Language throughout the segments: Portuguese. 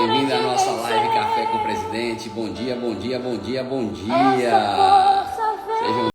Bem-vindo à nossa live Café com o Presidente. Bom dia, bom dia, bom dia, bom dia. Sejam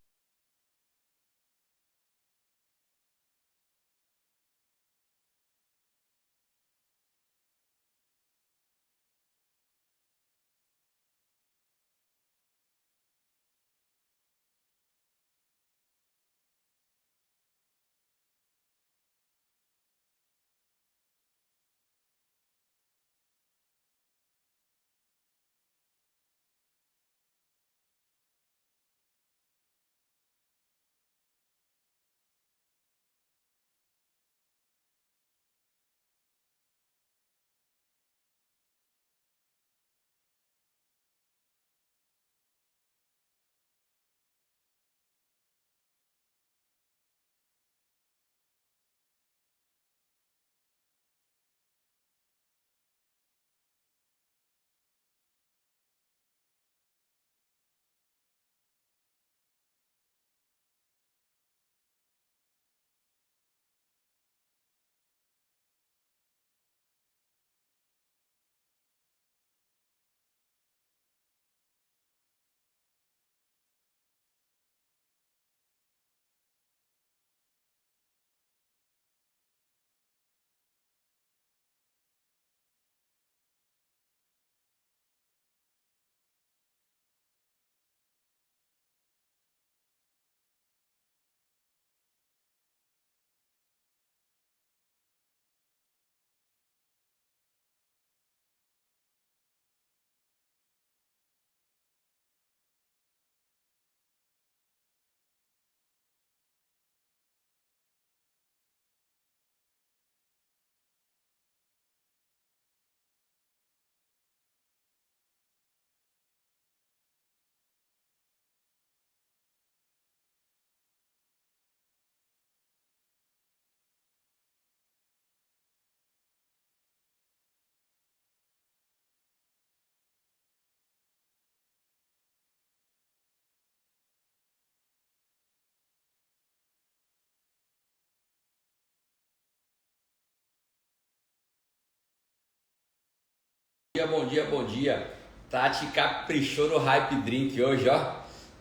bom dia, bom dia. Tati caprichou no Hype Drink hoje, ó.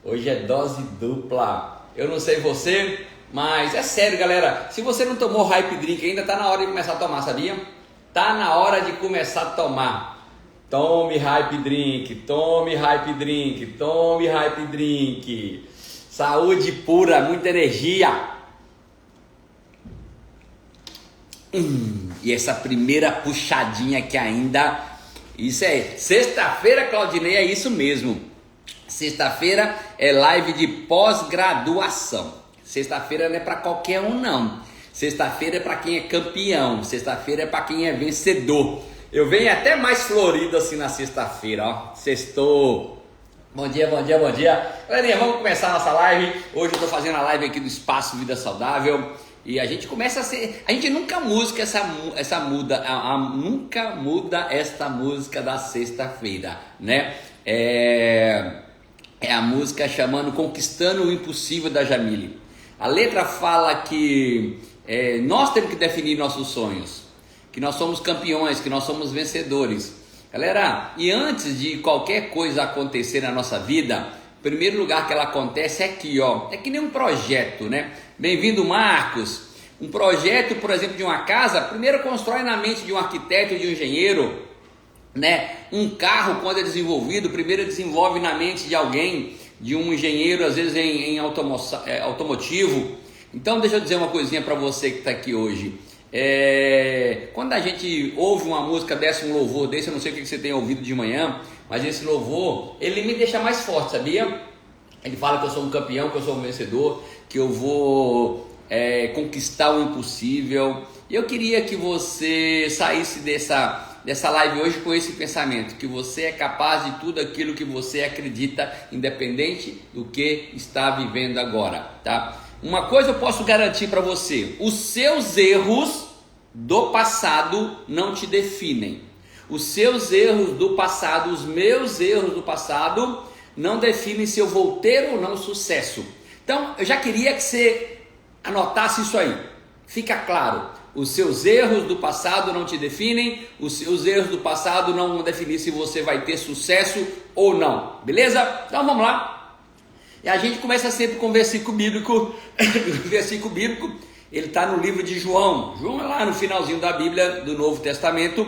Hoje é dose dupla. Eu não sei você, mas é sério, galera. Se você não tomou Hype Drink ainda, tá na hora de começar a tomar, sabia? Tá na hora de começar a tomar. Tome Hype Drink, tome Hype Drink, tome Hype Drink. Saúde pura, muita energia. E essa primeira puxadinha que ainda... Isso aí, sexta-feira, Claudinei, é isso mesmo. Sexta-feira é live de pós-graduação. Sexta-feira não é para qualquer um, não. Sexta-feira é para quem é campeão. Sexta-feira é para quem é vencedor. Eu venho até mais florido assim na sexta-feira, ó. Sextou. Bom dia, bom dia, bom dia. Galerinha, vamos começar a nossa live. Hoje eu tô fazendo a live aqui do Espaço Vida Saudável. E a gente começa a ser... A gente nunca muda esta música da sexta-feira, né? É a música chamando Conquistando o Impossível, da Jamile. A letra fala que nós temos que definir nossos sonhos, que nós somos campeões, que nós somos vencedores. Galera, e antes de qualquer coisa acontecer na nossa vida, o primeiro lugar que ela acontece é aqui, ó. É que nem um projeto, né? Bem-vindo, Marcos. Um projeto, por exemplo, de uma casa, primeiro constrói na mente de um arquiteto, de um engenheiro, né? Um carro, quando é desenvolvido, primeiro desenvolve na mente de alguém, de um engenheiro, às vezes em automotivo. Então, deixa eu dizer uma coisinha para você que está aqui hoje. Quando a gente ouve uma música dessa, um louvor desse, eu não sei o que você tem ouvido de manhã, mas esse louvor, ele me deixa mais forte, sabia? Ele fala que eu sou um campeão, que eu sou um vencedor, que eu vou conquistar o impossível. E eu queria que você saísse dessa live hoje com esse pensamento, que você é capaz de tudo aquilo que você acredita, independente do que está vivendo agora, tá? Uma coisa eu posso garantir para você: os seus erros do passado não te definem. Os seus erros do passado, os meus erros do passado não definem se eu vou ter ou não sucesso. Então, eu já queria que você anotasse isso aí. Fica claro, Os seus erros do passado não te definem, os seus erros do passado não vão definir se você vai ter sucesso ou não, beleza? Então vamos lá. E a gente começa sempre com o versículo bíblico. O versículo bíblico, ele está no livro de João. João é lá no finalzinho da Bíblia do Novo Testamento.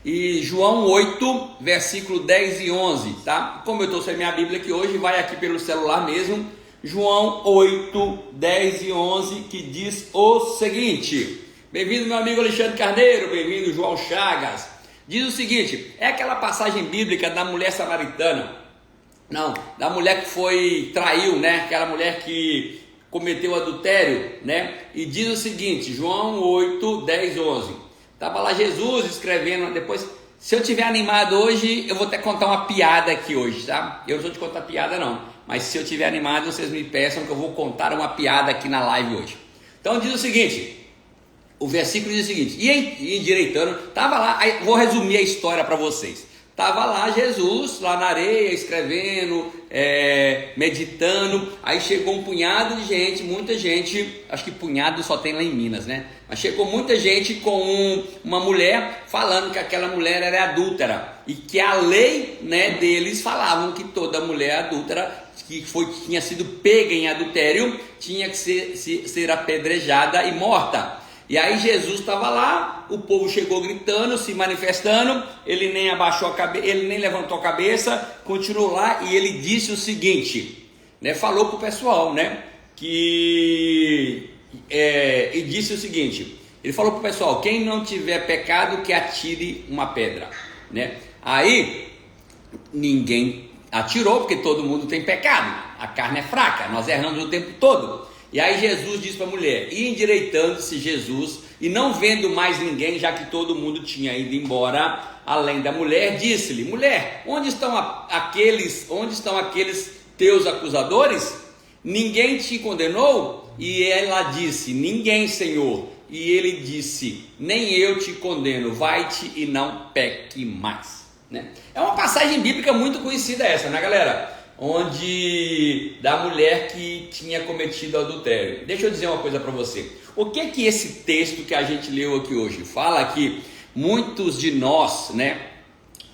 E João 8, versículo 10 e 11, tá? Como eu estou sem minha Bíblia aqui hoje, vai aqui pelo celular mesmo. João 8, 10 e 11, que diz o seguinte. Bem-vindo, meu amigo Alexandre Carneiro, bem-vindo, João Chagas. Diz o seguinte, é aquela passagem bíblica da mulher samaritana. Não, da mulher que traiu, né? Aquela mulher que cometeu adultério, né? E diz o seguinte, João 8, 10, 11. Estava lá Jesus escrevendo, depois, se eu tiver animado hoje, eu vou até contar uma piada aqui hoje, tá? Eu não sou de contar piada não, mas se eu tiver animado, vocês me peçam que eu vou contar uma piada aqui na live hoje. Então diz o seguinte, o versículo diz o seguinte, e endireitando, estava lá, aí, vou resumir a história para vocês. Estava lá Jesus, lá na areia, escrevendo, meditando, aí chegou um punhado de gente, muita gente, acho que punhado só tem lá em Minas, né? Mas chegou muita gente com uma mulher falando que aquela mulher era adúltera e que a lei, né, deles falavam que toda mulher adúltera que tinha sido pega em adultério tinha que ser apedrejada e morta. E aí Jesus estava lá, o povo chegou gritando, se manifestando, ele nem abaixou a cabeça, ele nem levantou a cabeça, continuou lá e ele disse o seguinte, né, falou para o pessoal, né, e disse o seguinte, ele falou para o pessoal, quem não tiver pecado que atire uma pedra, né, aí ninguém atirou, porque todo mundo tem pecado, a carne é fraca, nós erramos o tempo todo. E aí Jesus disse para a mulher, e endireitando-se Jesus, e não vendo mais ninguém, já que todo mundo tinha ido embora, além da mulher, disse-lhe, mulher, onde estão aqueles teus acusadores? Ninguém te condenou? E ela disse, ninguém, Senhor. E ele disse, nem eu te condeno, vai-te e não peque mais. Né? É uma passagem bíblica muito conhecida essa, né, galera? Onde da mulher que tinha cometido adultério. Deixa eu dizer uma coisa para você. O que esse texto que a gente leu aqui hoje fala? Que muitos de nós, né,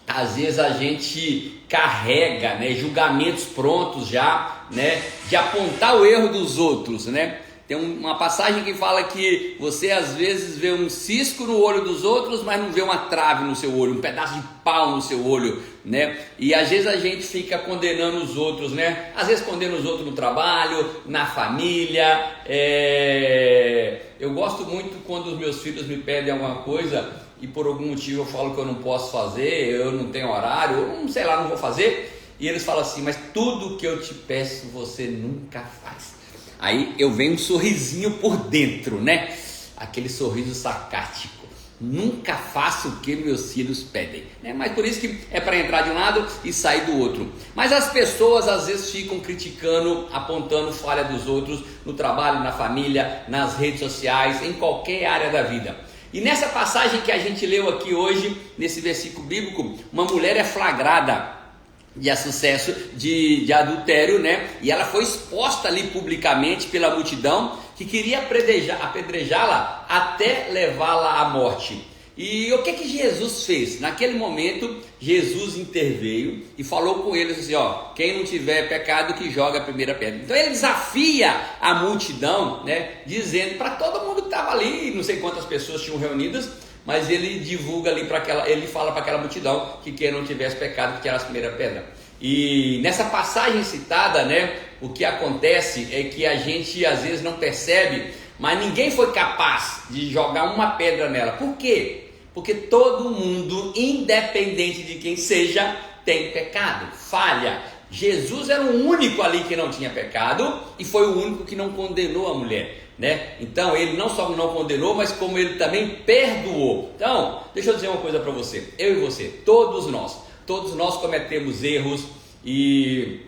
às vezes a gente carrega, né, julgamentos prontos já, né, de apontar o erro dos outros, né? Tem uma passagem que fala que você às vezes vê um cisco no olho dos outros, mas não vê uma trave no seu olho, um pedaço de pau no seu olho, né? E às vezes a gente fica condenando os outros, né? Às vezes condena os outros no trabalho, na família. Eu gosto muito quando os meus filhos me pedem alguma coisa e por algum motivo eu falo que eu não posso fazer, eu não tenho horário, eu não sei lá, não vou fazer. E eles falam assim, mas tudo que eu te peço você nunca faz. Aí eu venho um sorrisinho por dentro, né? Aquele sorriso sarcástico. Nunca faço o que meus filhos pedem, né? Mas por isso que é para entrar de um lado e sair do outro. Mas as pessoas às vezes ficam criticando, apontando falha dos outros no trabalho, na família, nas redes sociais, em qualquer área da vida. E nessa passagem que a gente leu aqui hoje, nesse versículo bíblico, uma mulher é flagrada de sucesso de adultério, né? E ela foi exposta ali publicamente pela multidão que queria apedrejá-la até levá-la à morte. E o que Jesus fez? Naquele momento, Jesus interveio e falou com eles assim, ó, quem não tiver pecado que joga a primeira pedra. Então ele desafia a multidão, né? Dizendo para todo mundo que estava ali, não sei quantas pessoas tinham reunidas, mas ele divulga ali ele fala para aquela multidão que quem não tivesse pecado que tirasse a primeira pedra. E nessa passagem citada, né, o que acontece é que a gente às vezes não percebe, mas ninguém foi capaz de jogar uma pedra nela. Por quê? Porque todo mundo, independente de quem seja, tem pecado, falha. Jesus era o único ali que não tinha pecado e foi o único que não condenou a mulher, né? Então ele não só não condenou, mas como ele também perdoou. Então, deixa eu dizer uma coisa para você, eu e você, todos nós cometemos erros e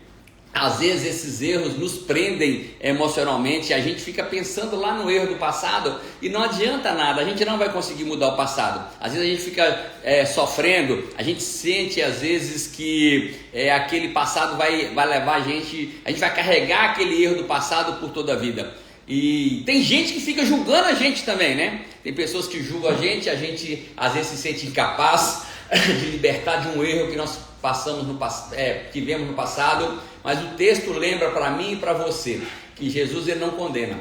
às vezes esses erros nos prendem emocionalmente, a gente fica pensando lá no erro do passado e não adianta nada, a gente não vai conseguir mudar o passado. Às vezes a gente fica sofrendo, a gente sente às vezes que aquele passado vai levar a gente vai carregar aquele erro do passado por toda a vida. E tem gente que fica julgando a gente também, né? Tem pessoas que julgam a gente às vezes se sente incapaz de libertar de um erro que nós passamos tivemos no passado, mas o texto lembra para mim e para você que Jesus ele não condena.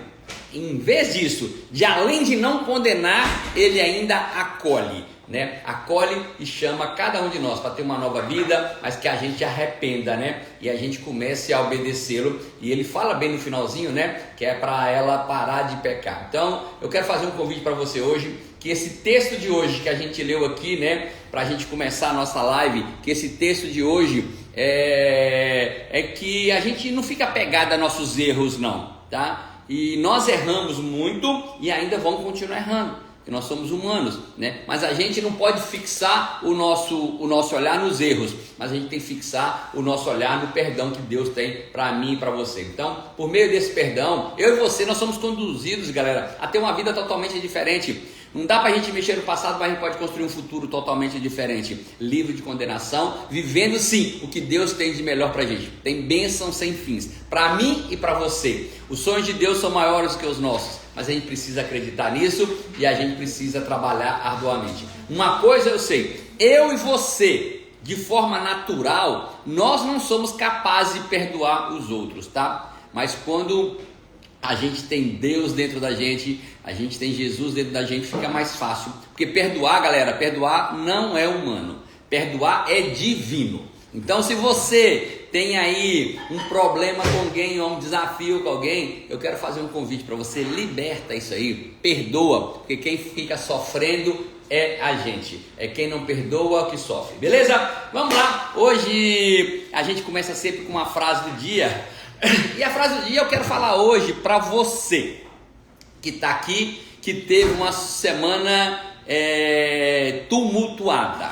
Em vez disso, além de não condenar, ele ainda acolhe, né? Acolhe e chama cada um de nós para ter uma nova vida, mas que a gente arrependa, né? E a gente comece a obedecê-lo. E ele fala bem no finalzinho, né? Que é para ela parar de pecar. Então, eu quero fazer um convite para você hoje, que esse texto de hoje que a gente leu aqui, né? Para a gente começar a nossa live, que esse texto de hoje é que a gente não fica apegado a nossos erros, não, tá? E nós erramos muito e ainda vamos continuar errando, porque nós somos humanos, né? Mas a gente não pode fixar o nosso olhar nos erros, mas a gente tem que fixar o nosso olhar no perdão que Deus tem para mim e para você. Então, por meio desse perdão, eu e você, nós somos conduzidos, galera, a ter uma vida totalmente diferente. Não dá para a gente mexer no passado, mas a gente pode construir um futuro totalmente diferente, livre de condenação, vivendo sim o que Deus tem de melhor para a gente. Tem bênção sem fins, para mim e para você. Os sonhos de Deus são maiores que os nossos, mas a gente precisa acreditar nisso e a gente precisa trabalhar arduamente. Uma coisa eu sei, eu e você, de forma natural, nós não somos capazes de perdoar os outros, tá? Mas quando a gente tem Deus dentro da gente, a gente tem Jesus dentro da gente, fica mais fácil. Porque perdoar, galera, perdoar não é humano, perdoar é divino. Então, se você tem aí um problema com alguém, ou um desafio com alguém, eu quero fazer um convite para você, liberta isso aí, perdoa, porque quem fica sofrendo é a gente, é quem não perdoa que sofre, beleza? Vamos lá, hoje a gente começa sempre com uma frase do dia. E a frase do dia eu quero falar hoje para você que está aqui, que teve uma semana tumultuada,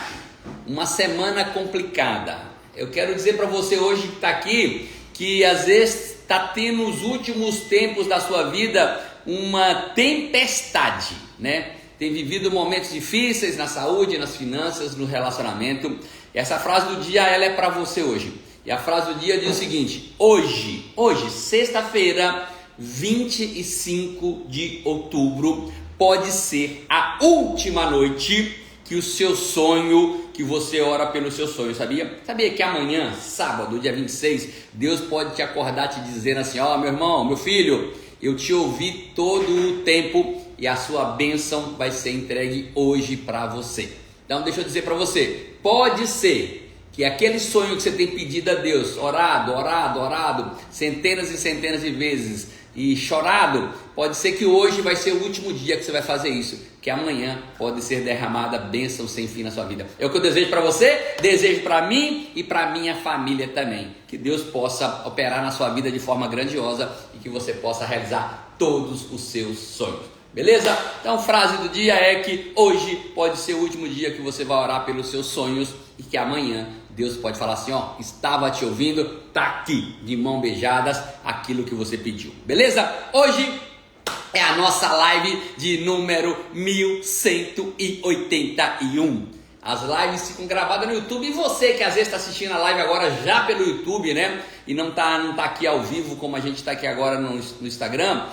uma semana complicada. Eu quero dizer para você hoje que está aqui, que às vezes está tendo nos últimos tempos da sua vida uma tempestade, né? Tem vivido momentos difíceis na saúde, nas finanças, no relacionamento. Essa frase do dia ela é para você hoje. E a frase do dia diz o seguinte: hoje, sexta-feira, 25 de outubro, pode ser a última noite que o seu sonho, que você ora pelo seu sonho, sabia? Sabia que amanhã, sábado, dia 26, Deus pode te acordar te dizendo assim: ó, meu irmão, meu filho, eu te ouvi todo o tempo e a sua bênção vai ser entregue hoje para você. Então deixa eu dizer para você, pode ser que aquele sonho que você tem pedido a Deus, orado, centenas e centenas de vezes e chorado, pode ser que hoje vai ser o último dia que você vai fazer isso, que amanhã pode ser derramada bênção sem fim na sua vida. É o que eu desejo para você, desejo para mim e para minha família também, que Deus possa operar na sua vida de forma grandiosa e que você possa realizar todos os seus sonhos. Beleza? Então, frase do dia é que hoje pode ser o último dia que você vai orar pelos seus sonhos e que amanhã Deus pode falar assim: ó, estava te ouvindo, tá aqui, de mãos beijadas, aquilo que você pediu. Beleza? Hoje é a nossa live de número 1181. As lives ficam gravadas no YouTube e você que às vezes está assistindo a live agora já pelo YouTube, né? E não tá aqui ao vivo como a gente está aqui agora no Instagram.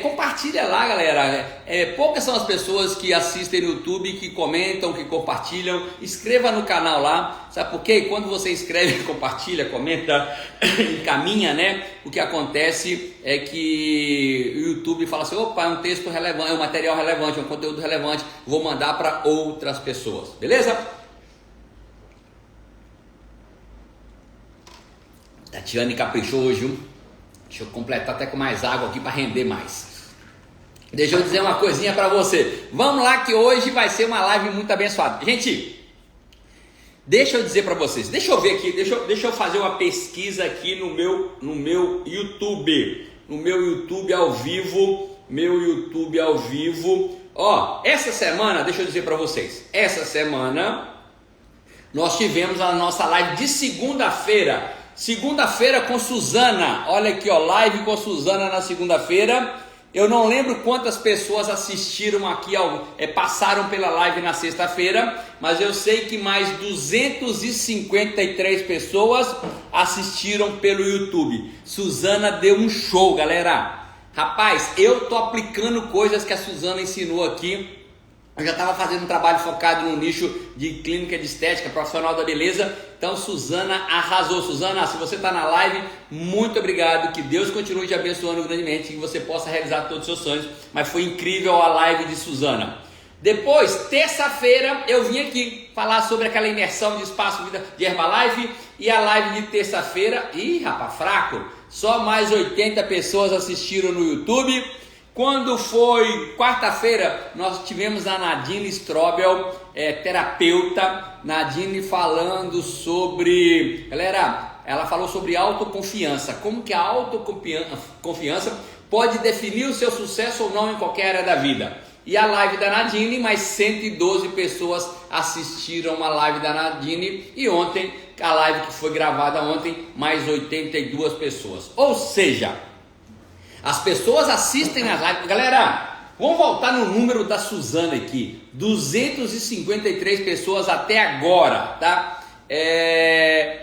Compartilha lá, galera. Poucas são as pessoas que assistem no YouTube, que comentam, que compartilham. Inscreva no canal lá, sabe por quê? Quando você escreve, compartilha, comenta, encaminha, né? O que acontece é que o YouTube fala assim: opa, é um texto relevante, é um material relevante, é um conteúdo relevante, vou mandar para outras pessoas, beleza? Tatiane caprichou hoje, viu? Deixa eu completar até com mais água aqui para render mais. Deixa eu dizer uma coisinha para você. Vamos lá que hoje vai ser uma live muito abençoada. Gente, deixa eu dizer para vocês. Deixa eu ver aqui, deixa eu fazer uma pesquisa aqui no meu YouTube. No meu YouTube ao vivo. Ó, essa semana, deixa eu dizer para vocês. Essa semana nós tivemos a nossa live de segunda-feira. Segunda-feira com Suzana, olha aqui, ó, live com Suzana na segunda-feira. Eu não lembro quantas pessoas assistiram aqui, passaram pela live na sexta-feira, mas eu sei que mais 253 pessoas assistiram pelo YouTube. Suzana deu um show, galera. Rapaz, eu tô aplicando coisas que a Suzana ensinou aqui. Eu já estava fazendo um trabalho focado no nicho de clínica de estética, profissional da beleza. Então, Suzana arrasou. Suzana, se você está na live, muito obrigado. Que Deus continue te abençoando grandemente, que você possa realizar todos os seus sonhos. Mas foi incrível a live de Suzana. Depois, terça-feira, eu vim aqui falar sobre aquela imersão de espaço vida de Herbalife. E a live de terça-feira, ih, rapaz, fraco. Só mais 80 pessoas assistiram no YouTube. Quando foi quarta-feira, nós tivemos a Nadine Strobel, terapeuta. Nadine falando sobre... Ela falou sobre autoconfiança. Como que a autoconfiança pode definir o seu sucesso ou não em qualquer área da vida. E a live da Nadine, mais 112 pessoas assistiram a live da Nadine. E ontem, a live que foi gravada ontem, mais 82 pessoas. Ou seja... as pessoas assistem as lives. Galera, vamos voltar no número da Suzana aqui. 253 pessoas até agora, tá?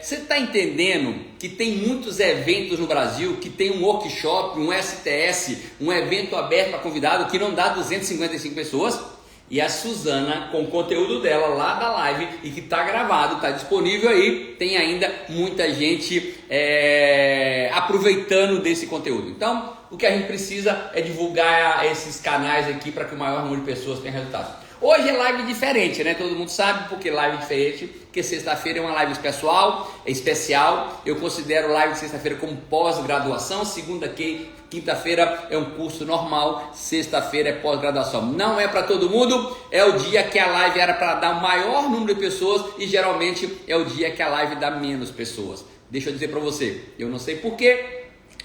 Você está entendendo que tem muitos eventos no Brasil, que tem um workshop, um STS, um evento aberto para convidado, que não dá 255 pessoas? E a Suzana, com o conteúdo dela lá da live, e que está gravado, está disponível aí, tem ainda muita gente aproveitando desse conteúdo. Então, o que a gente precisa é divulgar esses canais aqui para que o maior número de pessoas tenha resultado. Hoje é live diferente, né? Todo mundo sabe porque live diferente, porque sexta-feira é uma live especial. Eu considero live de sexta-feira como pós-graduação, quinta-feira é um curso normal, sexta-feira é pós-graduação. Não é para todo mundo, é o dia que a live era para dar o maior número de pessoas e geralmente é o dia que a live dá menos pessoas. Deixa eu dizer para você, eu não sei porquê,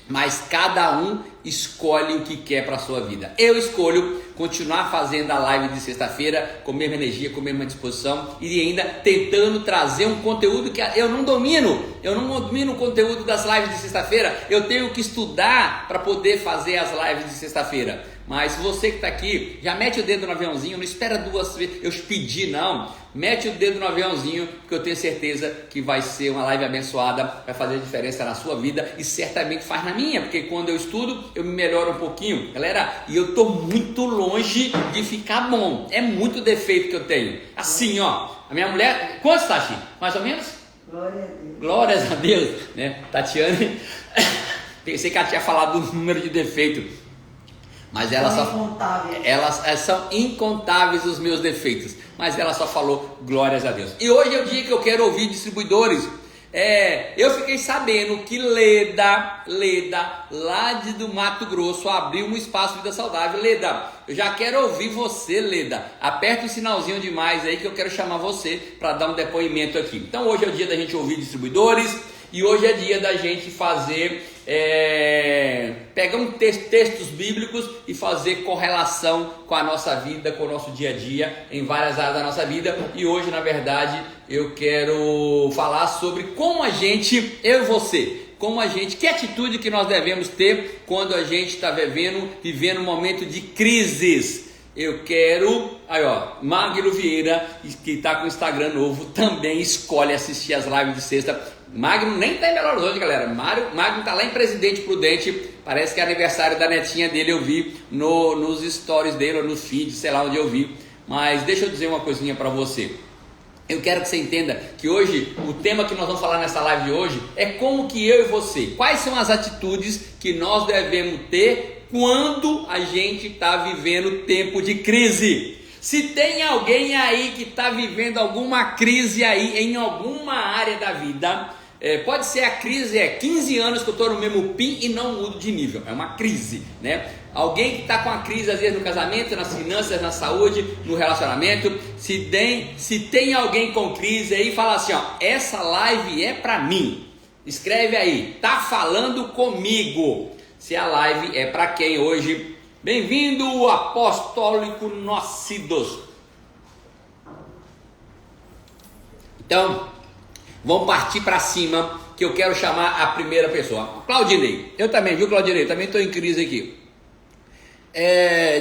mas cada um escolhe o que quer para a sua vida. Eu escolho continuar fazendo a live de sexta-feira com a mesma energia, com a mesma disposição e ainda tentando trazer um conteúdo que eu não domino. Eu não domino o conteúdo das lives de sexta-feira. Eu tenho que estudar para poder fazer as lives de sexta-feira. Mas você que está aqui, já mete o dedo no aviãozinho, não espera duas vezes eu pedi não. Mete o dedo no aviãozinho, porque eu tenho certeza que vai ser uma live abençoada, vai fazer diferença na sua vida e certamente faz na minha, porque quando eu estudo, eu me melhoro um pouquinho. Galera, e eu tô muito longe de ficar bom. É muito defeito que eu tenho. Assim, ó, a minha mulher, quantos tá, Chico? Mais ou menos? Glória a Deus. Glórias a Deus, né? Tatiane, pensei que ela tinha falado do número de defeito. Mas elas são incontáveis os meus defeitos. Mas ela só falou glórias a Deus. E hoje é o dia que eu quero ouvir distribuidores. Eu fiquei sabendo que Leda, lá do Mato Grosso, abriu um espaço Vida Saudável. Leda, eu já quero ouvir você, Leda. Aperta o sinalzinho de mais aí que eu quero chamar você para dar um depoimento aqui. Então hoje é o dia da gente ouvir distribuidores. E hoje é dia da gente fazer, pegar textos bíblicos e fazer correlação com a nossa vida, com o nosso dia a dia, em várias áreas da nossa vida. E hoje, na verdade, eu quero falar sobre como a gente, eu e você, que atitude que nós devemos ter quando a gente está vivendo um momento de crises. Eu quero, aí ó, Magno Vieira, que está com o Instagram novo, também escolhe assistir as lives de sexta. Magno nem está em Belo Horizonte, galera. Magno está lá em Presidente Prudente. Parece que é aniversário da netinha dele. Eu vi nos stories dele, ou no feed, sei lá onde eu vi. Mas deixa eu dizer uma coisinha para você. Eu quero que você entenda que hoje, o tema que nós vamos falar nessa live de hoje é como que eu e você, quais são as atitudes que nós devemos ter quando a gente está vivendo tempo de crise. Se tem alguém aí que está vivendo alguma crise aí em alguma área da vida, pode ser a crise, 15 anos que eu estou no mesmo PIN e não mudo de nível, é uma crise, né? Alguém que está com a crise às vezes no casamento, nas finanças, na saúde, no relacionamento, se tem alguém com crise aí, fala assim, ó, essa live é para mim, escreve aí, tá falando comigo, se a live é para quem hoje? Bem-vindo, apostólico Nocidos. Então, vamos partir para cima, que eu quero chamar a primeira pessoa. Claudinei, eu também, viu, Claudinei? Também estou em crise aqui.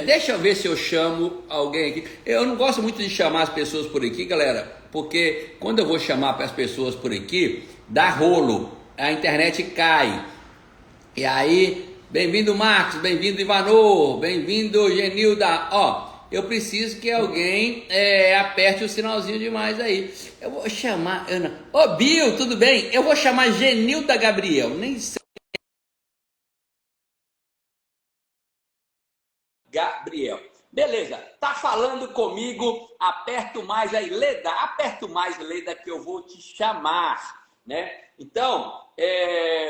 Deixa eu ver se eu chamo alguém aqui. Eu não gosto muito de chamar as pessoas por aqui, galera, porque quando eu vou chamar as pessoas por aqui, dá rolo, a internet cai. E aí Bem-vindo, Marcos. Bem-vindo, Ivanô. Bem-vindo, Genilda. Ó, eu preciso que alguém aperte o sinalzinho de mais aí. Eu vou chamar Ana. Ô, Bill, tudo bem? Eu vou chamar Genilda Gabriel. Nem sei. Gabriel. Beleza, tá falando comigo, aperto mais aí, Leda, aperto mais, Leda, que eu vou te chamar, né? Então,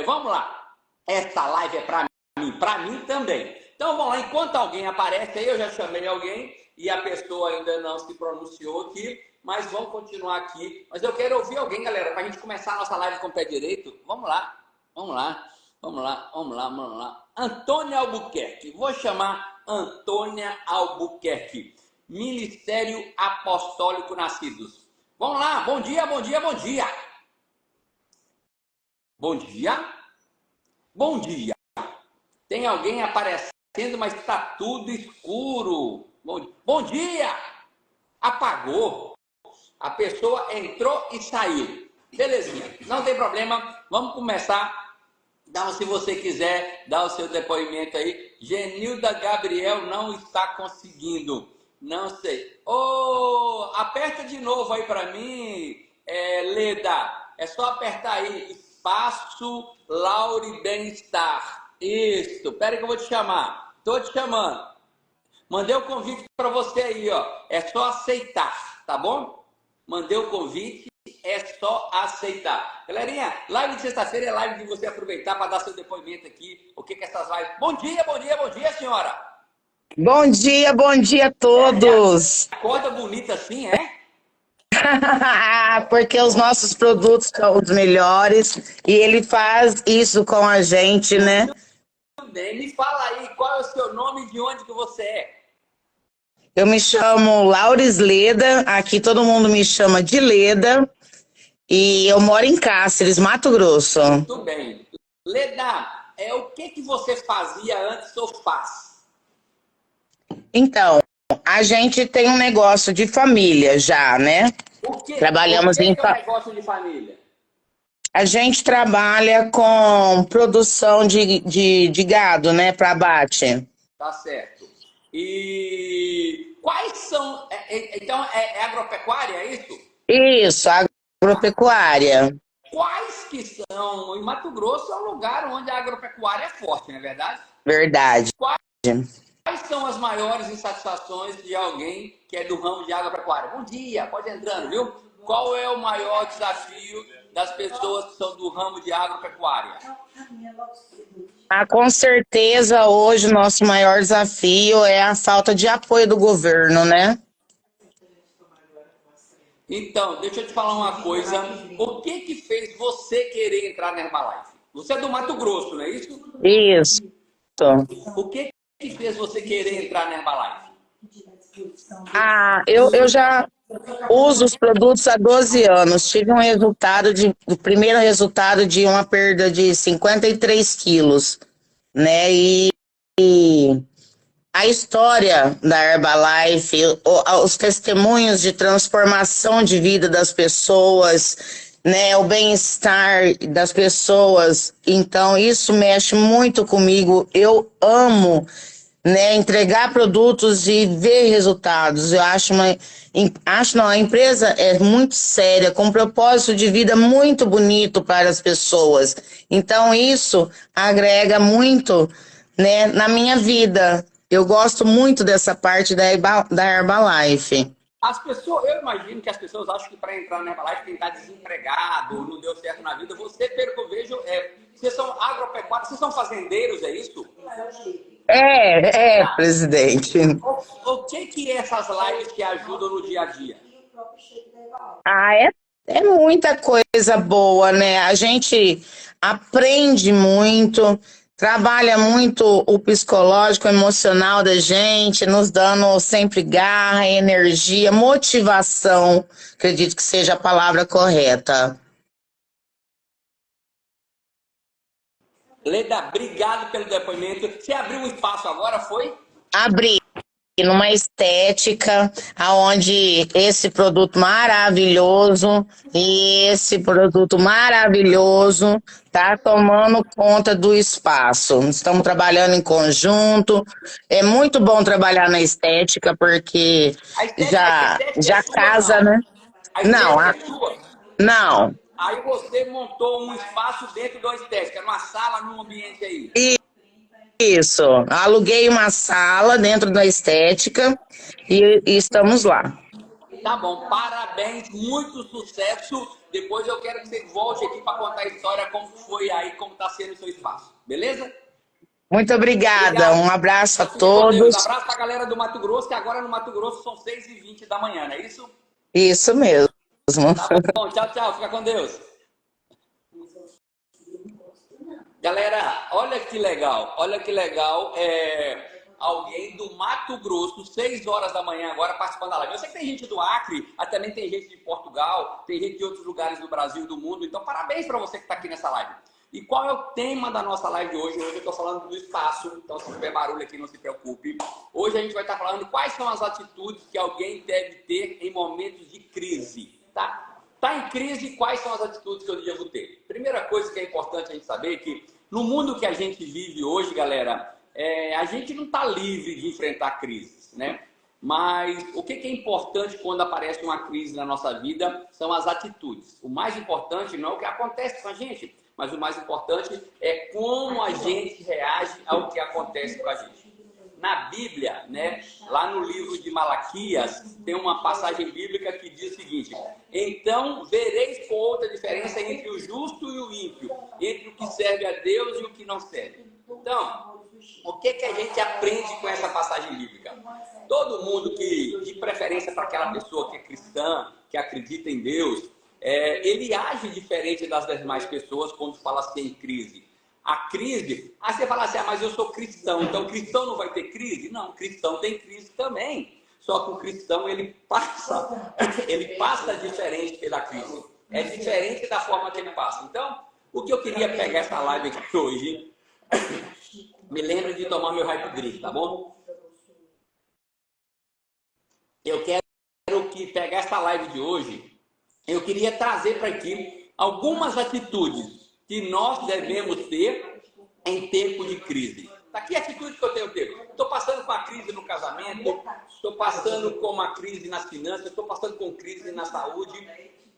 vamos lá. Essa live é para mim também. Então, vamos lá, enquanto alguém aparece aí, eu já chamei alguém e a pessoa ainda não se pronunciou aqui, mas vamos continuar aqui. Mas eu quero ouvir alguém, galera, para a gente começar a nossa live com o pé direito. Vamos lá, vamos lá. Vamos lá, vamos lá, vamos lá. Antônia Albuquerque. Vou chamar Antônia Albuquerque. Ministério Apostólico Nascidos. Vamos lá, bom dia, bom dia, bom dia. Bom dia. Bom dia. Tem alguém aparecendo, mas está tudo escuro. Bom dia. Apagou. A pessoa entrou e saiu. Belezinha, não tem problema. Vamos começar. Então, se você quiser dar o seu depoimento aí, Genilda Gabriel não está conseguindo. Não sei. Aperta de novo aí para mim, Leda. É só apertar aí, espaço Laure Bem-Estar. Isso. Espera que eu vou te chamar. Tô te chamando. Mandei o convite para você aí, ó. É só aceitar, tá bom? Mandei o convite. É só aceitar. Galerinha, live de sexta-feira é live de você aproveitar para dar seu depoimento aqui. O que que essas lives... Bom dia, bom dia, bom dia, senhora. Bom dia a todos. Acorda bonita assim, é? Porque os nossos produtos são os melhores e ele faz isso com a gente, né? Muito bem. Me fala aí, qual é o seu nome e de onde que você é? Eu me chamo Lauris Leda, aqui todo mundo me chama de Leda e eu moro em Cáceres, Mato Grosso. Muito bem. Leda, o que que você fazia antes ou faz? Então, a gente tem um negócio de família já, né? Trabalhamos O em... que é um negócio de família? A gente trabalha com produção de gado, né, para abate. Tá certo. E quais são... então, é agropecuária, é isso? Isso, agropecuária. Quais que são... Em Mato Grosso é um lugar onde a agropecuária é forte, não é verdade? Verdade. Quais são as maiores insatisfações de alguém que é do ramo de agropecuária? Bom dia, pode entrando, viu? Qual é o maior desafio das pessoas que são do ramo de agropecuária? Com certeza, hoje o nosso maior desafio é a falta de apoio do governo, né? Então, deixa eu te falar uma coisa. O que que fez você querer entrar na Herbalife? Você é do Mato Grosso, não é isso? Isso. O que que fez você querer entrar na Herbalife? Eu já uso os produtos há 12 anos. Tive o primeiro resultado de uma perda de 53 quilos, né? E a história da Herbalife, os testemunhos de transformação de vida das pessoas, né, o bem-estar das pessoas. Então, isso mexe muito comigo. Eu amo, né, entregar produtos e ver resultados. Eu acho não, a empresa é muito séria, com um propósito de vida muito bonito para as pessoas. Então, isso agrega muito, né, na minha vida. Eu gosto muito dessa parte da Herbalife. Eu imagino que as pessoas acham que para entrar na Herbalife tem que estar desempregado, não deu certo na vida. Você, pelo que eu vejo, vocês são agropecuários, vocês são fazendeiros, é isso? Presidente. O que essas lives te ajudam no dia a dia? É muita coisa boa, né? A gente aprende muito, trabalha muito o psicológico, o emocional da gente, nos dando sempre garra, energia, motivação. Acredito que seja a palavra correta. Leda, obrigado pelo depoimento. Você abriu um espaço agora, foi? Abri. numa estética aonde esse produto maravilhoso e esse produto maravilhoso tá tomando conta do espaço. Estamos trabalhando em conjunto. É muito bom trabalhar na estética porque A estética é já sua, casa, não? né? A Não, estética é sua? não. Aí você montou um espaço dentro da estética, numa sala, num ambiente aí. Isso. Aluguei uma sala dentro da estética e estamos lá. Tá bom, parabéns, muito sucesso. Depois eu quero que você volte aqui para contar a história, como foi aí, como está sendo o seu espaço. Beleza? Muito obrigada. Obrigado. Um abraço a Então fique com Deus. todos. Abraço para a galera do Mato Grosso, que agora no Mato Grosso são 6h20 da manhã, não é isso? Isso mesmo. Tá bom, tchau, tchau. Fica com Deus. Galera, olha que legal, alguém do Mato Grosso, 6 horas da manhã agora participando da live. Eu sei que tem gente do Acre, mas também tem gente de Portugal, tem gente de outros lugares do Brasil e do mundo, então parabéns para você que está aqui nessa live. E qual é o tema da nossa live de hoje? Hoje eu estou falando do espaço, então se tiver barulho aqui não se preocupe. Hoje a gente vai estar falando quais são as atitudes que alguém deve ter em momentos de crise, tá? Está em crise, quais são as atitudes que eu devo ter? Primeira coisa que é importante a gente saber é que no mundo que a gente vive hoje, galera, a gente não está livre de enfrentar crises, né? Mas o que é importante quando aparece uma crise na nossa vida são as atitudes. O mais importante não é o que acontece com a gente, mas o mais importante é como a gente reage ao que acontece com a gente. Na Bíblia, né, lá no livro de Malaquias, tem uma passagem bíblica que diz o seguinte: então vereis com outra diferença entre o justo e o ímpio, entre o que serve a Deus e o que não serve. Então, o que a gente aprende com essa passagem bíblica? Todo mundo que, de preferência para aquela pessoa que é cristã, que acredita em Deus, ele age diferente das demais pessoas quando fala assim em crise. A crise, aí você fala assim, mas eu sou cristão, então cristão não vai ter crise? Não, cristão tem crise também. Só que o cristão, ele passa diferente pela crise. É diferente da forma que ele passa. Então, o que eu queria pegar essa live aqui hoje, me lembra de tomar meu Hype Drink, tá bom? Eu quero que pegar essa live de hoje, eu queria trazer para aqui algumas atitudes que nós devemos ter em tempo de crise. Tá, que atitude que eu tenho que ter? Estou passando com uma crise no casamento, estou passando com uma crise nas finanças, estou passando com crise na saúde.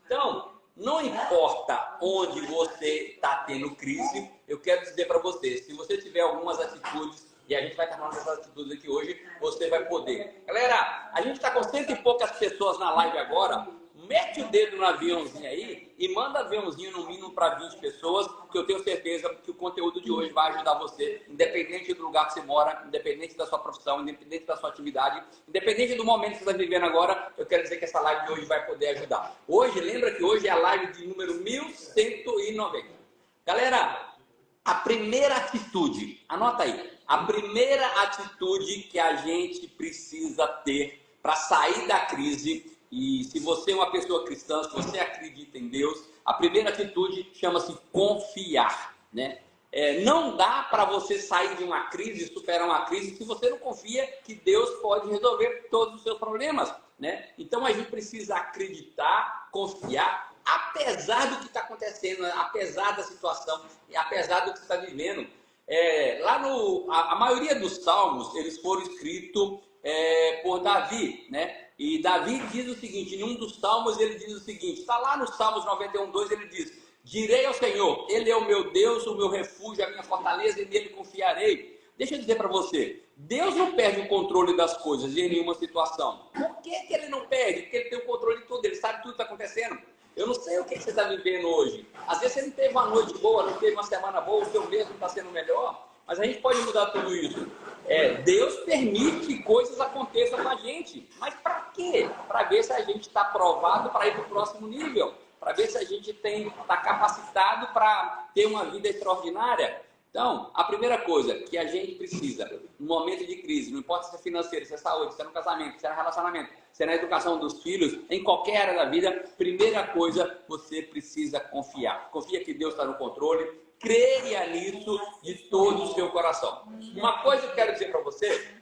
Então, não importa onde você está tendo crise, eu quero dizer para você, se você tiver algumas atitudes, e a gente vai estar falando dessas atitudes aqui hoje, você vai poder. Galera, a gente está com 100 e poucas pessoas na live agora. Mete o dedo no aviãozinho aí e manda aviãozinho no mínimo para 20 pessoas, que eu tenho certeza que o conteúdo de hoje vai ajudar você, independente do lugar que você mora, independente da sua profissão, independente da sua atividade, independente do momento que você está vivendo agora, eu quero dizer que essa live de hoje vai poder ajudar. Hoje, lembra que hoje é a live de número 1190. Galera, a primeira atitude, anota aí, a primeira atitude que a gente precisa ter para sair da crise. E se você é uma pessoa cristã, se você acredita em Deus, a primeira atitude chama-se confiar, né? Não dá para você sair de uma crise, superar uma crise, se você não confia que Deus pode resolver todos os seus problemas, né? Então a gente precisa acreditar, confiar, apesar do que está acontecendo, apesar da situação, e apesar do que você está vivendo. A maioria dos salmos, eles foram escritos por Davi, né? E Davi diz o seguinte, em um dos salmos ele diz o seguinte, está lá no Salmos 91:2, ele diz: direi ao Senhor, Ele é o meu Deus, o meu refúgio, a minha fortaleza, e nele confiarei. Deixa eu dizer para você, Deus não perde o controle das coisas em nenhuma situação. Por que Ele não perde? Porque Ele tem o controle de tudo, Ele sabe tudo que está acontecendo. Eu não sei o que você está vivendo hoje. Às vezes você não teve uma noite boa, não teve uma semana boa, o seu mês não está sendo melhor, mas a gente pode mudar tudo isso. Deus permite que coisas aconteçam com a gente. Mas para quê? Para ver se a gente está aprovado para ir para o próximo nível. Para ver se a gente está capacitado para ter uma vida extraordinária. Então, a primeira coisa que a gente precisa, no momento de crise, não importa se é financeiro, se é saúde, se é no casamento, se é no relacionamento, se é na educação dos filhos, em qualquer área da vida, primeira coisa, você precisa confiar. Confia que Deus está no controle, creia nisso de todo o seu coração. Uma coisa que eu quero dizer para você,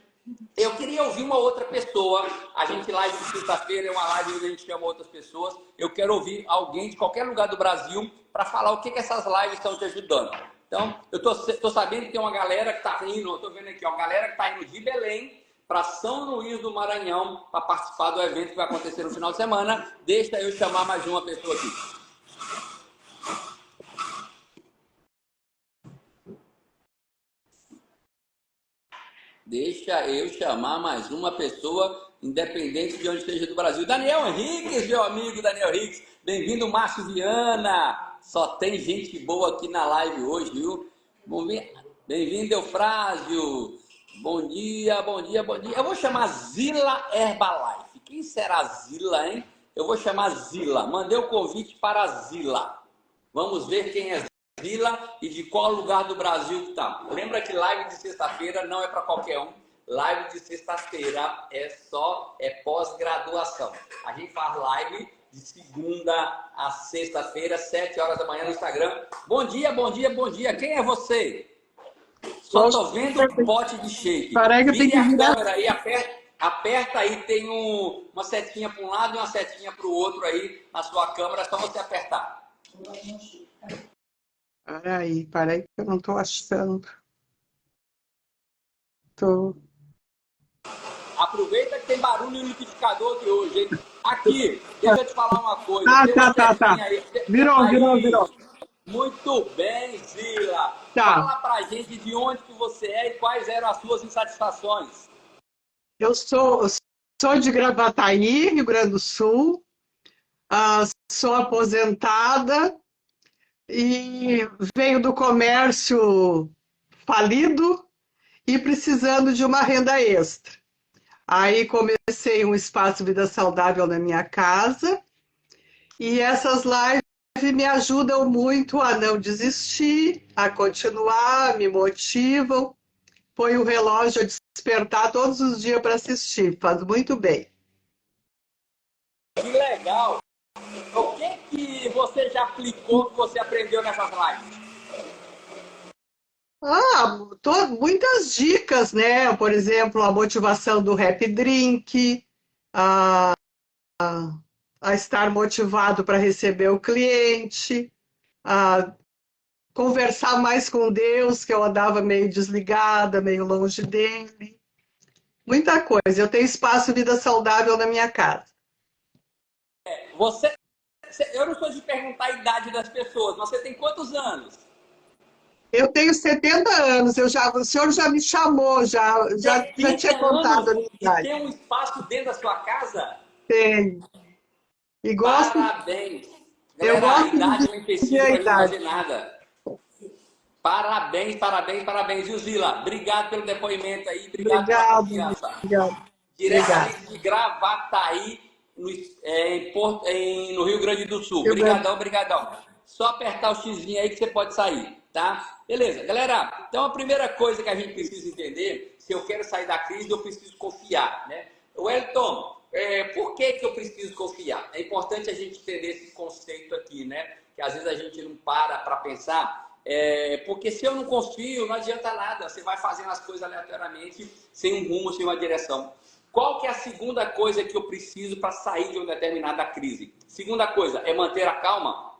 Eu queria ouvir uma outra pessoa. A gente live de sexta-feira é uma live onde a gente chama outras pessoas. Eu quero ouvir alguém de qualquer lugar do Brasil para falar o que essas lives estão te ajudando. Então, eu tô sabendo que tem uma galera que está indo, eu tô vendo aqui, uma galera que está indo de Belém para São Luís do Maranhão para participar do evento que vai acontecer no final de semana. Deixa eu chamar mais uma pessoa aqui. Deixa eu chamar mais uma pessoa, independente de onde esteja do Brasil. Daniel Henriques, meu amigo Daniel Henriques. Bem-vindo, Márcio Viana. Só tem gente boa aqui na live hoje, viu? Bem-vindo, Eufrásio. Bom dia, bom dia, bom dia. Eu vou chamar Zila Herbalife. Quem será Zila, hein? Eu vou chamar Zila. Mandei o convite para Zila. Vamos ver quem é Zila e de qual lugar do Brasil que tá. Lembra que live de sexta-feira não é para qualquer um. Live de sexta-feira é pós-graduação. A gente faz live de segunda a sexta-feira, 7 horas da manhã no Instagram. Bom dia, bom dia, bom dia. Quem é você? Só tô vendo um pote de shake. Vire a câmera aí, aperta aí, tem uma setinha para um lado e uma setinha para o outro aí na sua câmera, é só você apertar. Peraí que eu não tô achando. Aproveita que tem barulho no liquidificador aqui hoje, hein? Aqui, deixa eu te falar uma coisa. Tá. Virou. Muito bem, Zila. Tá. Fala pra gente de onde que você é e quais eram as suas insatisfações. Eu sou de Gravataí, Rio Grande do Sul. Sou aposentada e venho do comércio falido e precisando de uma renda extra. Aí comecei um espaço Vida Saudável na minha casa e essas lives me ajudam muito a não desistir, a continuar, me motivam. Põe o relógio a despertar todos os dias para assistir, faz muito bem. Que legal! O que você já aplicou, que você aprendeu nessas lives? Muitas dicas, né? Por exemplo, a motivação do Happy Drink, a estar motivado para receber o cliente, a conversar mais com Deus, que eu andava meio desligada, meio longe dele. Muita coisa. Eu tenho espaço Vida Saudável na minha casa. Eu não sou de perguntar a idade das pessoas, mas você tem quantos anos? Eu tenho 70 anos, o senhor já me chamou, já tinha contado a minha idade. E tem um espaço dentro da sua casa? Tem. E gosto. Parabéns. Eu Galera, gosto a idade de não precisa para fazer nada. Parabéns, parabéns, parabéns. E Zila, obrigado pelo depoimento aí, obrigado pela confiança. Obrigado. Diretamente de Gravataí, no Rio Grande do Sul. Obrigadão. Só apertar o xizinho aí que você pode sair, tá? Beleza, galera. Então a primeira coisa que a gente precisa entender, se eu quero sair da crise, eu preciso confiar, né? Wellington, por que eu preciso confiar? É importante a gente entender esse conceito aqui, né? Que às vezes a gente não para pensar. Porque se eu não confio, não adianta nada. Você vai fazendo as coisas aleatoriamente, sem um rumo, sem uma direção. Qual que é a segunda coisa que eu preciso para sair de uma determinada crise? Segunda coisa é manter a calma.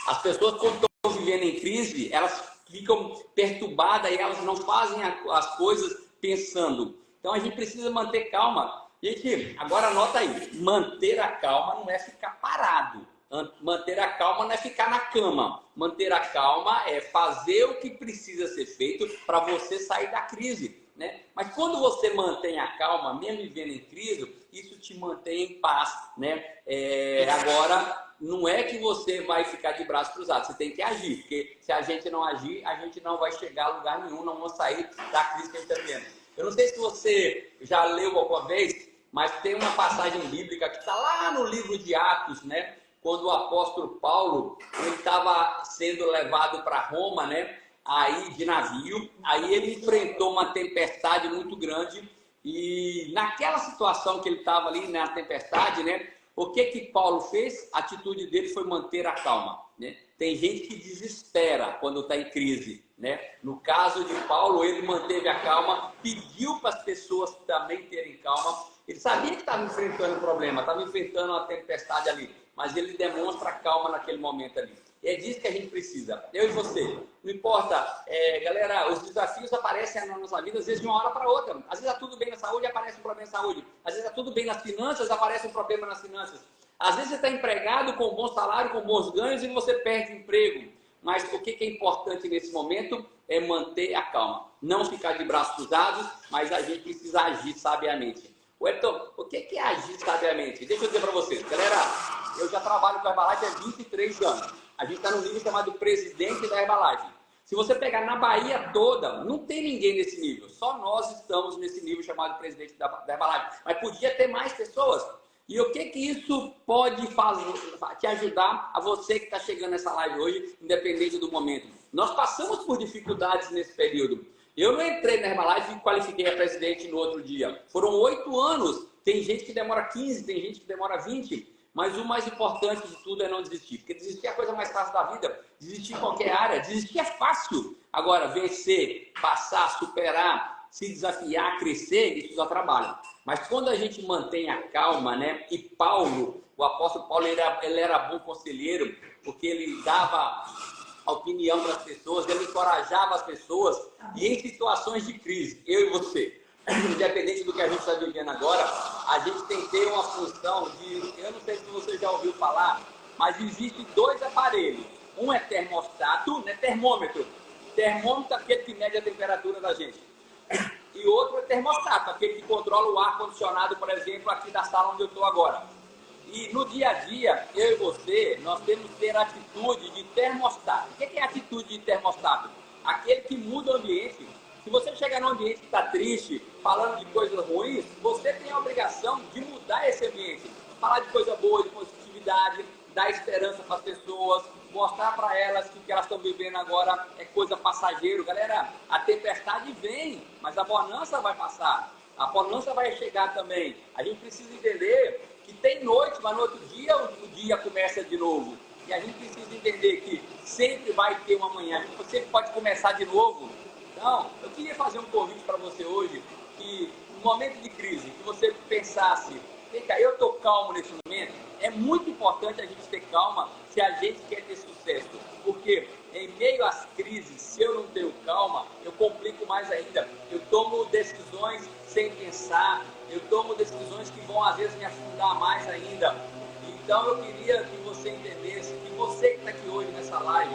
As pessoas, quando estão vivendo em crise, elas ficam perturbadas e elas não fazem as coisas pensando. Então a gente precisa manter calma. Gente, agora anota aí, manter a calma não é ficar parado. Manter a calma não é ficar na cama. Manter a calma é fazer o que precisa ser feito para você sair da crise, né? Mas quando você mantém a calma, mesmo vivendo em crise, isso te mantém em paz, né? Agora, não é que você vai ficar de braços cruzados, você tem que agir, porque se a gente não agir, a gente não vai chegar a lugar nenhum, não vamos sair da crise que a gente está vivendo. Eu não sei se você já leu alguma vez, mas tem uma passagem bíblica que está lá no livro de Atos, né? Quando o apóstolo Paulo estava sendo levado para Roma, né? Aí de navio, aí ele enfrentou uma tempestade muito grande e naquela situação que ele estava ali na tempestade, né? O que Paulo fez? A atitude dele foi manter a calma, né? Tem gente que desespera quando está em crise, né? No caso de Paulo, ele manteve a calma, pediu para as pessoas também terem calma. Ele sabia que estava enfrentando um problema, estava enfrentando uma tempestade ali, mas ele demonstra calma naquele momento ali. E é disso que a gente precisa, eu e você. Não importa, galera, os desafios aparecem na nossa vida, às vezes de uma hora para outra. Às vezes está tudo bem na saúde, aparece um problema na saúde. Às vezes está tudo bem nas finanças, aparece um problema nas finanças. Às vezes você está empregado com um bom salário, com bons ganhos e você perde o emprego. Mas o que é importante nesse momento é manter a calma. Não ficar de braços cruzados, mas a gente precisa agir sabiamente. Wellington, o que é agir sabiamente? Deixa eu dizer para vocês. Galera, eu já trabalho com a Herbalife há 23 anos. A gente está no nível chamado presidente da Herbalife. Se você pegar na Bahia toda, não tem ninguém nesse nível. Só nós estamos nesse nível chamado presidente da Herbalife. Mas podia ter mais pessoas. E o que isso pode fazer, te ajudar a você que está chegando nessa live hoje, independente do momento? Nós passamos por dificuldades nesse período. Eu não entrei na Herbalife e qualifiquei a presidente no outro dia. Foram 8 anos. Tem gente que demora 15, tem gente que demora 20. Mas o mais importante de tudo é não desistir. Porque desistir é a coisa mais fácil da vida. Desistir em qualquer área. Desistir é fácil. Agora, vencer, passar, superar, se desafiar, crescer, isso dá trabalho. Mas quando a gente mantém a calma, né? E Paulo, o apóstolo Paulo, ele era bom conselheiro, porque ele dava a opinião para as pessoas, ele encorajava as pessoas. E em situações de crise, eu e você, independente do que a gente está vivendo agora, a gente tem que ter uma função de, eu não sei se você já ouviu falar, mas existem 2 aparelhos. Um é termostato, né? Termômetro. Termômetro é aquele que mede a temperatura da gente. E outro é termostato, aquele que controla o ar-condicionado, por exemplo, aqui da sala onde eu estou agora. E no dia a dia, eu e você, nós temos que ter atitude de termostato. O que é atitude de termostato? Aquele que muda o ambiente. Se você chegar num ambiente que está triste, falando de coisas ruins, você tem a obrigação de mudar esse ambiente. Falar de coisa boa, de positividade, dar esperança para as pessoas, mostrar para elas que o que elas estão vivendo agora é coisa passageira. Galera, a tempestade vem, mas a bonança vai passar. A bonança vai chegar também. A gente precisa entender que tem noite, mas no outro dia o dia começa de novo. E a gente precisa entender que sempre vai ter uma manhã. A gente sempre pode começar de novo. Então, eu queria fazer um convite para você hoje, que no momento de crise, que você pensasse, eu estou calmo nesse momento. É muito importante a gente ter calma se a gente quer ter sucesso. Porque em meio às crises, se eu não tenho calma, eu complico mais ainda. Eu tomo decisões sem pensar, eu tomo decisões que vão às vezes me afundar mais ainda. Então eu queria que você entendesse, que você que está aqui hoje nessa live,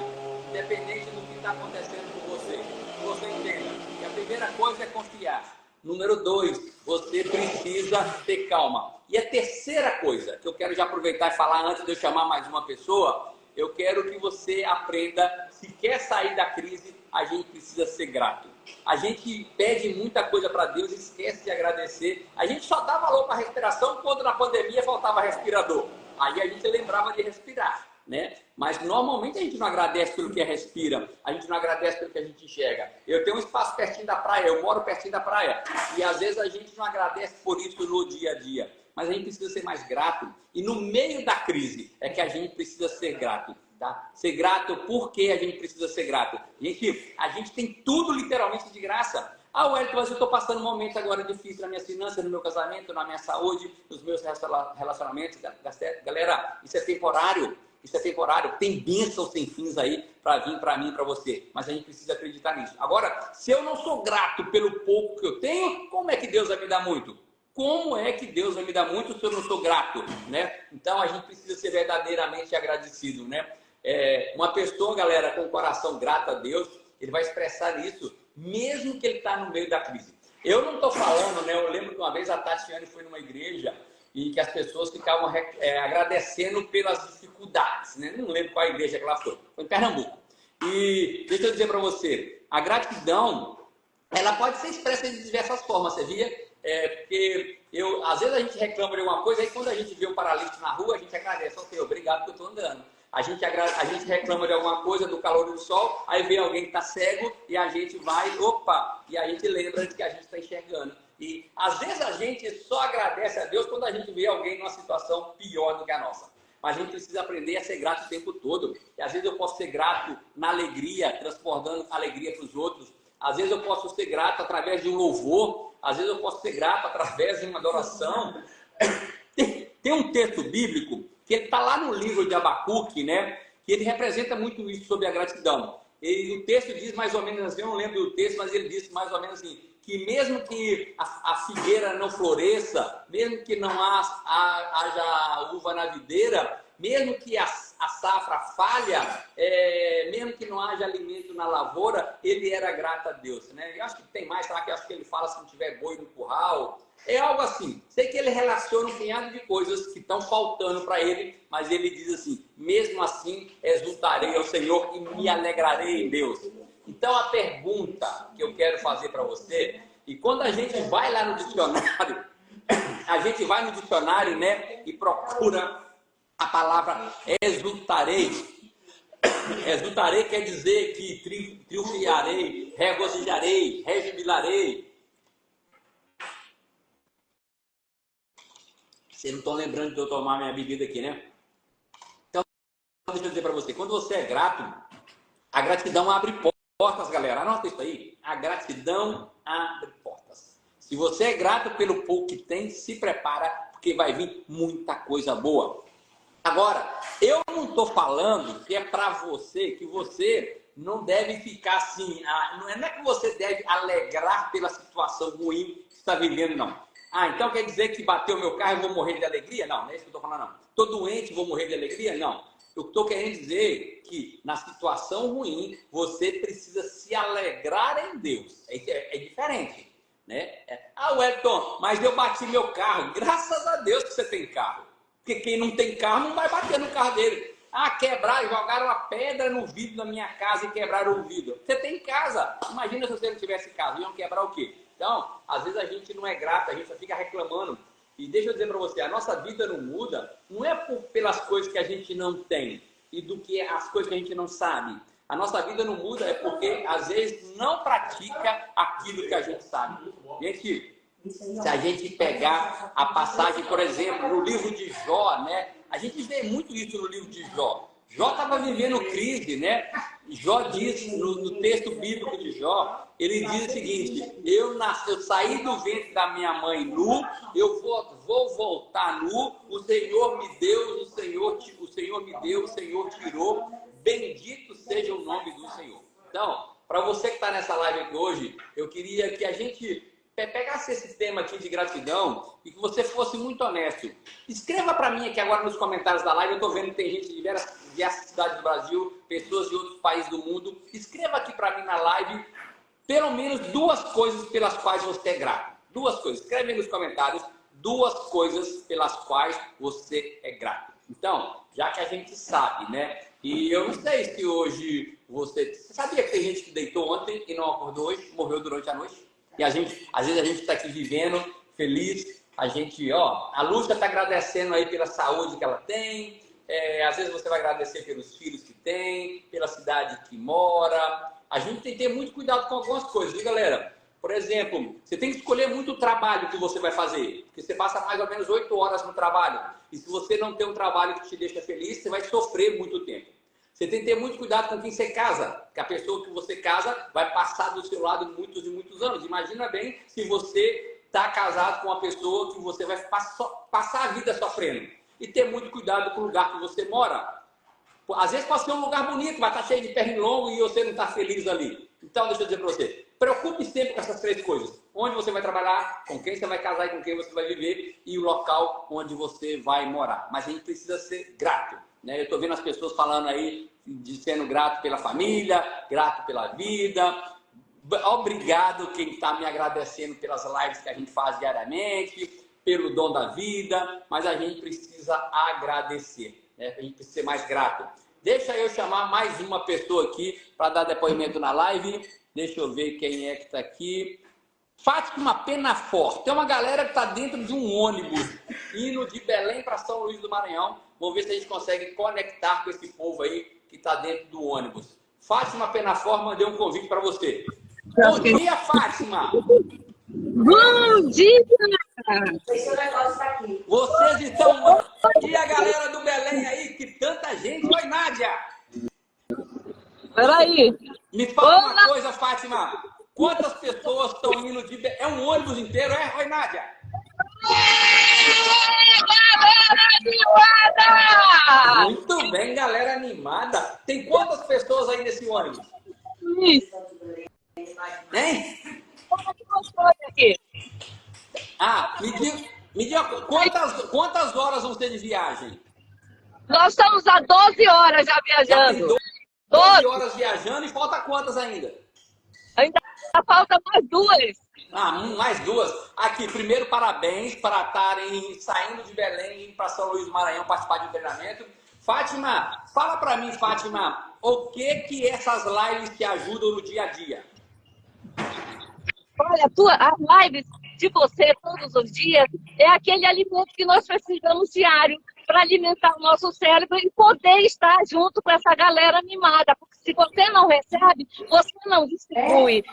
independente do que está acontecendo com você, que você entenda que a primeira coisa é confiar. Número 2, você precisa ter calma. E a terceira coisa que eu quero já aproveitar e falar antes de eu chamar mais uma pessoa, eu quero que você aprenda, se quer sair da crise, a gente precisa ser grato. A gente pede muita coisa para Deus e esquece de agradecer. A gente só dá valor para a respiração quando na pandemia faltava respirador. Aí a gente lembrava de respirar, né? Mas normalmente a gente não agradece pelo que respira, a gente não agradece pelo que a gente enxerga. Eu tenho um espaço pertinho da praia, eu moro pertinho da praia, e às vezes a gente não agradece por isso no dia a dia. Mas a gente precisa ser mais grato, e no meio da crise é que a gente precisa ser grato. Tá? Ser grato, por que a gente precisa ser grato? A gente tem tudo literalmente de graça. Ah, Wellington, mas eu estou passando um momento agora difícil na minha finança, no meu casamento, na minha saúde, nos meus relacionamentos. Galera, isso é temporário. Isso é temporário. Tem bênçãos sem fins aí para vir para mim e para você. Mas a gente precisa acreditar nisso. Agora, se eu não sou grato pelo pouco que eu tenho, como é que Deus vai me dar muito? Como é que Deus vai me dar muito se eu não sou grato? Né? Então, a gente precisa ser verdadeiramente agradecido, né? Uma pessoa, galera, com o coração grato a Deus, ele vai expressar isso, mesmo que ele está no meio da crise. Eu não estou falando, né? Eu lembro que uma vez a Tatiane foi numa igreja e que as pessoas ficavam agradecendo pelas dificuldades, né? Não lembro qual igreja que ela foi. Foi em Pernambuco. E deixa eu dizer para você, a gratidão, ela pode ser expressa de diversas formas, você via? Porque às vezes a gente reclama de alguma coisa, aí quando a gente vê um paralítico na rua, a gente agradece, ok, obrigado que eu estou andando. A gente reclama de alguma coisa, do calor do sol, aí vem alguém que está cego e a gente vai, opa, e a gente lembra de que a gente está enxergando. E às vezes a gente só agradece a Deus quando a gente vê alguém numa situação pior do que a nossa. Mas a gente precisa aprender a ser grato o tempo todo. E às vezes eu posso ser grato na alegria, transportando alegria para os outros. Às vezes eu posso ser grato através de um louvor. Às vezes eu posso ser grato através de uma adoração. Tem um texto bíblico que ele está lá no livro de Abacuque, né? Que ele representa muito isso sobre a gratidão. E o texto diz mais ou menos assim, eu não lembro do texto, mas ele diz mais ou menos assim, que mesmo que a figueira não floresça, mesmo que não haja uva na videira, mesmo que a safra falha, mesmo que não haja alimento na lavoura, ele era grato a Deus, né? Eu acho que tem mais, será que acho que ele fala se não tiver boi no curral? É algo assim. Sei que ele relaciona um punhado de coisas que estão faltando para ele, mas ele diz assim, mesmo assim exultarei ao Senhor e me alegrarei em Deus. Então a pergunta que eu quero fazer para você, e quando a gente vai lá no dicionário, a gente vai no dicionário, né, e procura a palavra exultarei. Exultarei quer dizer que triunfarei, regozijarei, rejubilarei. Vocês não estão lembrando de eu tomar minha bebida aqui, né? Então, deixa eu dizer para você, quando você é grato, a gratidão abre portas, galera. Anota isso aí. A gratidão abre portas. Se você é grato pelo pouco que tem, se prepara, porque vai vir muita coisa boa. Agora, eu não estou falando que é para você, que você não deve ficar assim, não é que você deve alegrar pela situação ruim que está vivendo, não. Então quer dizer que bateu meu carro e vou morrer de alegria? Não, não é isso que eu estou falando, não. Estou doente, vou morrer de alegria? Não. Eu estou querendo dizer que na situação ruim, você precisa se alegrar em Deus. É diferente, né? Wellington, mas eu bati meu carro. Graças a Deus que você tem carro. Porque quem não tem carro não vai bater no carro dele. Quebraram, jogaram uma pedra no vidro da minha casa e quebraram o vidro. Você tem casa. Imagina se você não tivesse casa. Iam quebrar o quê? Então, às vezes a gente não é grato, a gente só fica reclamando. E deixa eu dizer para você, a nossa vida não muda, não é pelas coisas que a gente não tem e do que as coisas que a gente não sabe. A nossa vida não muda é porque, às vezes, não pratica aquilo que a gente sabe. Gente, se a gente pegar a passagem, por exemplo, no livro de Jó, né? A gente vê muito isso no livro de Jó. Jó estava vivendo crise, né? Jó diz, no texto bíblico de Jó, ele diz o seguinte, eu saí do ventre da minha mãe nu, eu vou voltar nu, o Senhor me deu, o Senhor me deu, o Senhor tirou, bendito seja o nome do Senhor. Então, para você que está nessa live aqui hoje, eu queria que a gente pegasse esse tema aqui de gratidão e que você fosse muito honesto. Escreva para mim aqui agora nos comentários da live, eu estou vendo que tem gente de diversas cidades do Brasil, pessoas de outros países do mundo. Escreva aqui para mim na live pelo menos 2 coisas pelas quais você é grato. 2 coisas. Escreve aí nos comentários 2 coisas pelas quais você é grato. Então, já que a gente sabe, né? E eu não sei se hoje você sabia que tem gente que deitou ontem e não acordou hoje, morreu durante a noite? E às vezes a gente está aqui vivendo, feliz, a gente, a Lúcia está agradecendo aí pela saúde que ela tem, às vezes você vai agradecer pelos filhos que tem, pela cidade que mora. A gente tem que ter muito cuidado com algumas coisas, viu, galera? Por exemplo, você tem que escolher muito o trabalho que você vai fazer, porque você passa mais ou menos 8 horas no trabalho, e se você não tem um trabalho que te deixa feliz, você vai sofrer muito tempo. Você tem que ter muito cuidado com quem você casa, que a pessoa que você casa vai passar do seu lado muitos e muitos anos. Imagina bem se você está casado com uma pessoa que você vai passar a vida sofrendo. E ter muito cuidado com o lugar que você mora. Às vezes pode ser um lugar bonito, vai estar cheio de pernilongo e você não está feliz ali. Então, deixa eu dizer para você, preocupe sempre com essas 3 coisas. Onde você vai trabalhar, com quem você vai casar e com quem você vai viver e o local onde você vai morar. Mas a gente precisa ser grato. Né? Eu estou vendo as pessoas falando aí, de sendo grato pela família, grato pela vida. Obrigado quem está me agradecendo pelas lives que a gente faz diariamente, pelo dom da vida, mas a gente precisa agradecer, né? A gente precisa ser mais grato. Deixa eu chamar mais uma pessoa aqui para dar depoimento na live. Deixa eu ver quem é que está aqui. Fátima Penafort. Tem uma galera que está dentro de um ônibus indo de Belém para São Luís do Maranhão. Vamos ver se a gente consegue conectar com esse povo aí que está dentro do ônibus. Fátima Penafort, mandei um convite para você. Bom dia, Fátima! Bom dia! Vocês estão... E a galera do Belém aí, que tanta gente. Oi, Nádia! Peraí. Me fala uma Olá! coisa, Fátima. Quantas pessoas estão indo de... É um ônibus inteiro, é? Oi, Nádia! Animada! Muito bem, galera animada. Tem quantas pessoas aí nesse ônibus? Isso. Hein? Aqui. Ah, me diga quantas horas vão ser de viagem? Nós estamos há 12 horas já Já tem viajando. 12 horas viajando e falta quantas ainda? Ainda falta mais 2. Ah, mais 2. Aqui, primeiro, parabéns para estarem saindo de Belém e indo para São Luís do Maranhão participar de um treinamento. Fátima, fala para mim, Fátima, o que essas lives te ajudam no dia a dia? Olha, as lives de você todos os dias é aquele alimento que nós precisamos diário para alimentar o nosso cérebro e poder estar junto com essa galera animada. Porque se você não recebe, você não distribui.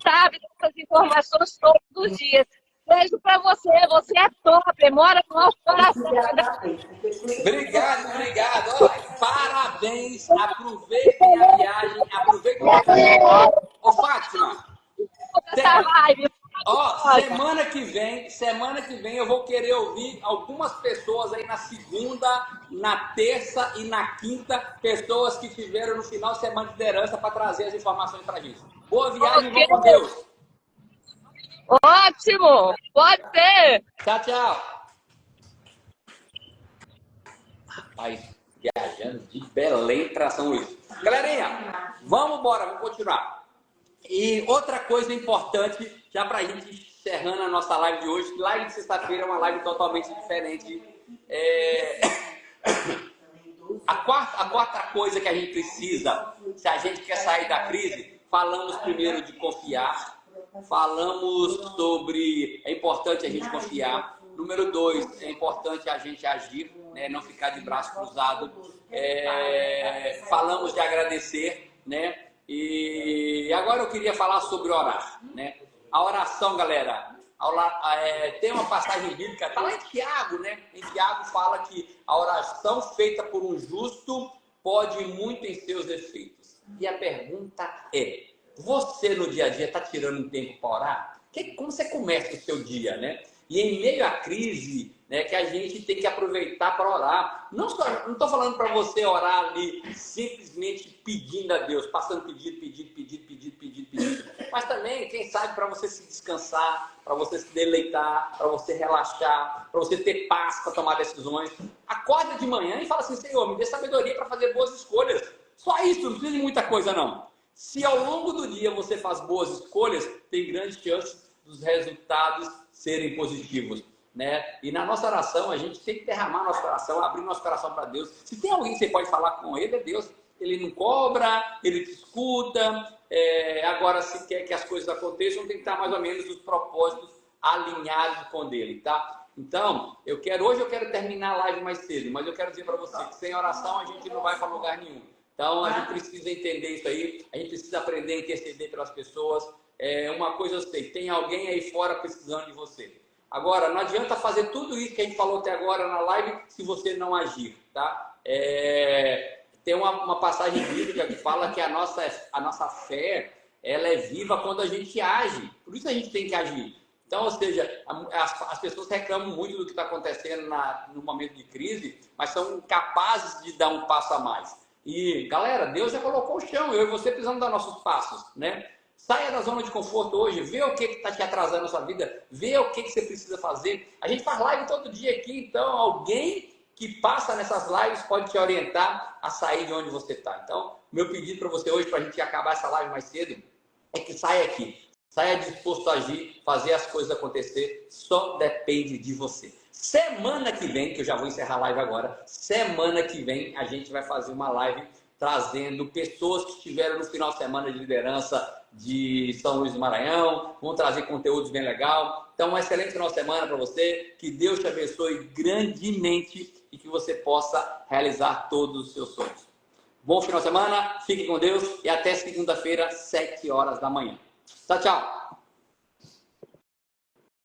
Sabe dessas informações todos os dias. Beijo para você, você é top, mora no nosso coração. Obrigado, obrigado. Ó, parabéns, aproveitem a viagem, aproveitem a viagem. Ô, Fátima, Essa live. ó, semana que vem eu vou querer ouvir algumas pessoas aí na segunda, na terça e na quinta, pessoas que tiveram no final de semana de liderança para trazer as informações pra gente. Boa viagem, vão com Deus. Ótimo, pode ser. Tchau, tchau. Rapaz, viajando de Belém para São Luís. Galerinha, vamos embora, vamos continuar. E outra coisa importante, já para a gente encerrando a nossa live de hoje, live de sexta-feira é uma live totalmente diferente. A quarta coisa que a gente precisa, se a gente quer sair da crise, falamos primeiro de confiar, falamos sobre é importante a gente confiar. Número 2, é importante a gente agir, né? Não ficar de braço cruzado. Falamos de agradecer, né? E agora eu queria falar sobre orar, né? A oração, galera, tem uma passagem bíblica, está lá em Tiago, né? Em Tiago fala que a oração feita por um justo pode muito em seus efeitos. E a pergunta é, você no dia a dia está tirando um tempo para orar? Como você começa o seu dia, né? E em meio à crise, né, que a gente tem que aproveitar para orar. Não estou falando para você orar ali simplesmente pedindo a Deus, passando pedido. Mas também, quem sabe, para você se descansar, para você se deleitar, para você relaxar, para você ter paz para tomar decisões. Acorda de manhã e fala assim, Senhor, me dê sabedoria para fazer boas escolhas. Só isso, não precisa de muita coisa não. Se ao longo do dia você faz boas escolhas, tem grandes chances dos resultados serem positivos, né? E na nossa oração, a gente tem que derramar nosso coração, abrir nosso coração para Deus. Se tem alguém que você pode falar com ele, é Deus. Ele não cobra, ele te escuta. Agora, se quer que as coisas aconteçam, tem que estar mais ou menos os propósitos alinhados com ele, tá? Então, hoje eu quero terminar a live mais cedo, mas eu quero dizer para você que sem oração a gente não vai para lugar nenhum. Então, a gente precisa entender isso aí, a gente precisa aprender a interceder pelas pessoas. Uma coisa eu sei, tem alguém aí fora precisando de você. Agora, não adianta fazer tudo isso que a gente falou até agora na live se você não agir, tá? Tem uma passagem bíblica que fala que a nossa fé, ela é viva quando a gente age. Por isso a gente tem que agir. Então, ou seja, as pessoas reclamam muito do que está acontecendo no momento de crise, mas são incapazes de dar um passo a mais. E, galera, Deus já colocou o chão, eu e você precisamos dar nossos passos, né? Saia da zona de conforto hoje, vê o que está te atrasando na sua vida, vê o que você precisa fazer. A gente faz live todo dia aqui, então alguém que passa nessas lives pode te orientar a sair de onde você está. Então, meu pedido para você hoje, para a gente acabar essa live mais cedo, é que saia aqui. Saia disposto a agir, fazer as coisas acontecer, só depende de você. Semana que vem, que eu já vou encerrar a live agora, semana que vem a gente vai fazer uma live trazendo pessoas que estiveram no final de semana de liderança de São Luís do Maranhão, vão trazer conteúdos bem legal. Então, uma excelente final de semana para você, que Deus te abençoe grandemente e que você possa realizar todos os seus sonhos. Bom final de semana, fique com Deus e até segunda-feira, 7 horas da manhã. Tchau, tchau.